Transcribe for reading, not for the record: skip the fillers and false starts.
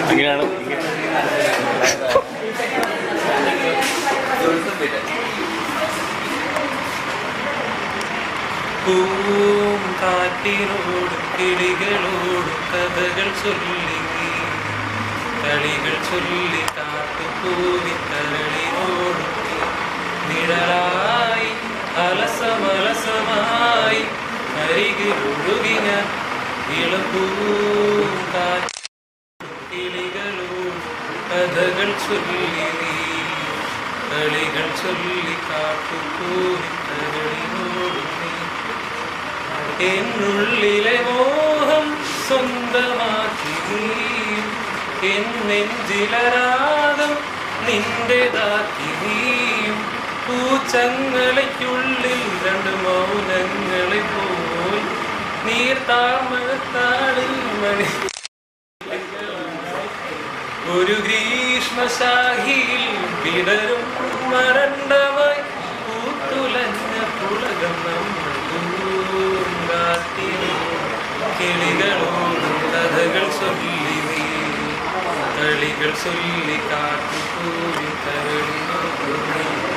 അങ്ങനെയാണ്. പൂവും കാറ്റിനോട് കിളികളോട് കഥകൾ ചൊല്ലി കളികൾ ചൊല്ലി കാട്ടുപൂവി കരളിനോട് നിഴലായി അലസമലസമായി അരികിലൊഴുകിന ഇളപ്പൂവും കിളികളോട് കഥകൾ ചൊല്ലി കളികൾ ചൊല്ലി കാട്ടുപൂവി കരളിനോട് എന്നുള്ളിലെ മോഹം സ്വന്തമാക്കി നീയും എന്നെഞ്ചിലരാഗം നിന്റേതാക്കി നീയും പൂച്ചങ്ങളയ്ക്കുള്ളിൽ രണ്ട് മൗനങ്ങളെ പോൽ നീർത്താമത്താളിൽ മണി ഒരു ഗ്രീഷ്മശാഹിയിൽ വിടരും മരണ്ടമായി പൂത്തുലഞ്ഞ പുളകം നമ്മൾ കിളികളോട് കഥകൾ ചൊല്ലി കളികൾ ചൊല്ലി കാട്ടുപൂവി കരളിനോട്